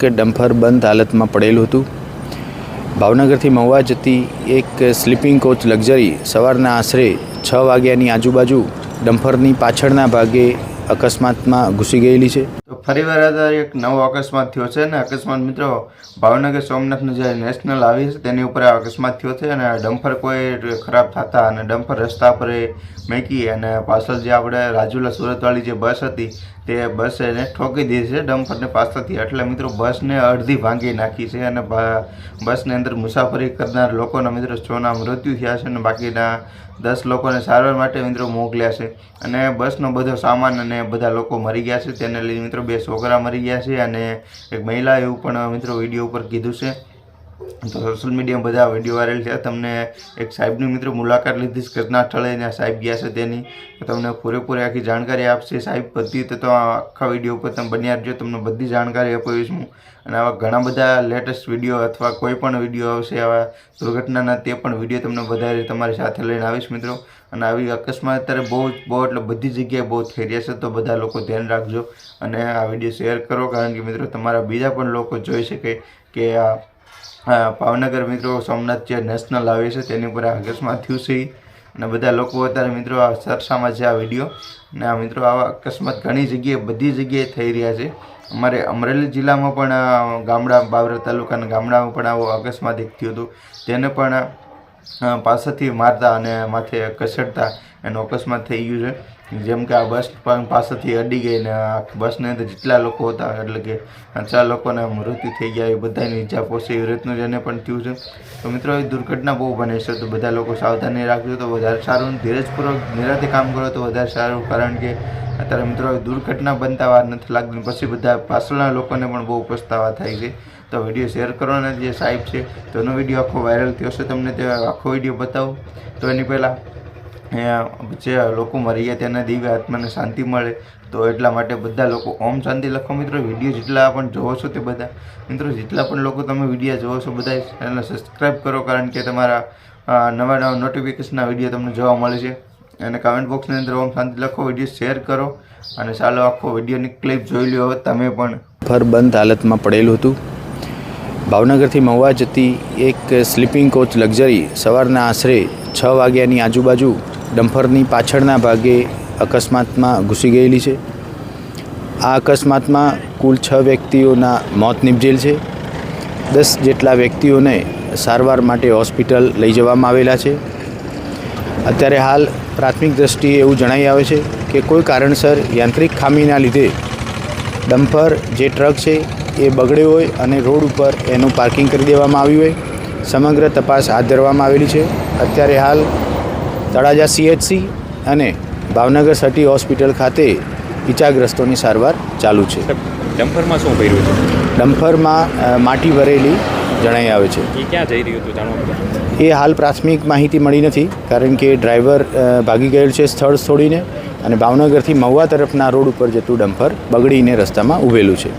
Dumper બંધ હાલતમાં પડેલું હતું। ભાવનગરથી મહુવા જતી એક સ્લીપિંગ કોચ લક્ઝરી સવારના આશરે 6 વાગ્યાની આજુબાજુ ડમ્પરની પાછળના ભાગે અકસ્માતમાં ઘૂસી ગયેલી છે। તો ફરીવાર એક નવો અકસ્માત થયો છે અને અકસ્માત મિત્રો ભાવનગર સોમનાથનું જે નેશનલ હાઈવે છે તેની ઉપર આ અકસ્માત થયો છે અને ડમ્પર કોઈ ખરાબ થતા અને ડમ્પર રસ્તા પર મૂકી અને પાછળ જે આપણે રાજુલા સુરતવાળી જે બસ હતી તે બસ એને ઠોકી દીધી છે ડમ્પરને પાછળથી। એટલે મિત્રો બસને અડધી ભાંગી નાખી છે અને બસની અંદર મુસાફરી કરનાર લોકોના મિત્રો 6ના મૃત્યુ થયા છે અને બાકીના 10 લોકોને સારવાર માટે મિત્રો મોકલ્યા છે અને બસનો બધો સામાન અને બધા લોકો મરી ગયા છે। તેને લઈને મિત્રો 2 છોકરા મરી ગયા છે અને એક મહિલા એવું પણ મિત્રો વિડીયો ઉપર કીધું છે। તો સોશિયલ મીડિયામાં બધા વિડીયો વાયરલ થયા। તમને એક સાહેબની મિત્રો મુલાકાત લીધી ઘટના સ્થળે અને સાહેબ ગયા છે તેની તમને પૂરેપૂરી આખી જાણકારી આપશે સાહેબ બધી। તો આખા વિડીયો ઉપર તમે બન્યા રહેજો, તમને બધી જાણકારી આપીશ હું અને આવા ઘણા બધા લેટેસ્ટ વિડીયો અથવા કોઈ પણ વિડીયો આવશે આવા દુર્ઘટનાના તે પણ વિડીયો તમને બધા તમારી સાથે લઈને આવીશ મિત્રો। અને આવી અકસ્માત અત્યારે બહુ એટલે બધી જગ્યાએ બહુ થઈ રહ્યા છે, તો બધા લોકો ધ્યાન રાખજો અને આ વિડીયો શેર કરો કારણ કે મિત્રો તમારા બીજા પણ લોકો જોઈ શકે કે ભાવનગર મિત્રો સોમનાથ જે નેશનલ હાઈવે છે તેની ઉપર આ અકસ્માત થયું છે અને બધા લોકો અત્યારે મિત્રો આ ચર્ચામાં છે આ વિડીયો અને આ મિત્રો આવા અકસ્માત ઘણી જગ્યાએ બધી જગ્યાએ થઈ રહ્યા છે। અમારે અમરેલી જિલ્લામાં પણ ગામડા બાવરા તાલુકાના ગામડામાં પણ આવો અકસ્માત એક થયો હતો, તેને પણ પાછળથી મારતા અને માથે ઘસેડતા એનો અકસ્માત થઈ ગયું છે। જેમ કે આ બસ પણ પાછળથી અડી ગઈ ને બસની અંદર જેટલા લોકો હતા એટલે કે 4 લોકોના મૃત્યુ થઈ ગયા, એ બધાની ઈજા પહોંચી એવી રીતનું જેને પણ થયું છે। તો મિત્રો એ દુર્ઘટના બહુ બને છે, તો બધા લોકો સાવધાની રાખજો તો વધારે સારું, ધીરજપૂર્વક નિરાતે કામ કરો તો વધારે સારું કારણ કે અત્યારે મિત્રો દુર્ઘટના બનતા વાર નથી લાગતી, પછી બધા પાછળના લોકોને પણ બહુ પસ્તાવા થાય છે। તો વિડીયો શેર કરો અને જે સાહેબ છે તો એનો વિડીયો આખો વાયરલ થયો છે, તમને તે આખો વિડીયો બતાવું। તો એની પહેલાં જે લોકો મરી ગયા તેના દિવ્ય આત્માને શાંતિ મળે તો એટલા માટે બધા લોકો ઓમ શાંતિ લખો મિત્રો। વિડીયો જેટલા પણ જોવો છો તે બધા મિત્રો જેટલા પણ લોકો તમે વિડીયો જોવો છો બધા ચેનલને સબસ્ક્રાઈબ કરો કારણ કે તમારા નવા નોટિફિકેશનના વિડીયો તમને જોવા મળે છે અને કમેન્ટ બોક્સની અંદર ઓમ શાંતિ લખો, વિડીયો શેર કરો અને ચાલો આખો વિડીયોની ક્લિપ જોઈ લો હવે તમે પણ। ડમ્પર બંધ હાલતમાં પડેલું હતું। ભાવનગરથી મહુવા જતી એક સ્લીપિંગ કોચ લક્ઝરી સવારના આશરે 6 વાગ્યાની આજુબાજુ ડમ્પરની પાછળના ભાગે અકસ્માતમાં ઘૂસી ગયેલી છે। આ અકસ્માતમાં કુલ 6 વ્યક્તિઓના મોત નિપજેલ છે। 10 જેટલા વ્યક્તિઓને સારવાર માટે હોસ્પિટલ લઈ જવામાં આવેલા છે। અત્યારે હાલ પ્રાથમિક દ્રષ્ટિએ એવું જણાઈ આવે છે કે કોઈ કારણસર યાંત્રિક ખામીના લીધે ડમ્પર જે ટ્રક છે એ બગડ્યો હોય અને રોડ ઉપર એનું પાર્કિંગ કરી દેવામાં આવ્યું હોય। સમગ્ર તપાસ હાથ ધરવામાં આવેલી છે। અત્યારે હાલ તળાજા CHC અને ભાવનગર સિટી હોસ્પિટલ ખાતે ઈજાગ્રસ્તોની સારવાર ચાલુ છે। ડમ્પરમાં શું ભર્યું છે? ડમ્પરમાં માટી ભરેલી જણાઈ આવે છે। એ ક્યાં જઈ રહ્યું હતું જાણવા? એ હાલ પ્રાથમિક માહિતી મળી નથી કારણ કે ડ્રાઈવર ભાગી ગયેલ છે સ્થળ છોડીને અને ભાવનગરથી મહુવા તરફના રોડ ઉપર જતું ડમ્પર બગડીને રસ્તામાં ઊભેલું છે।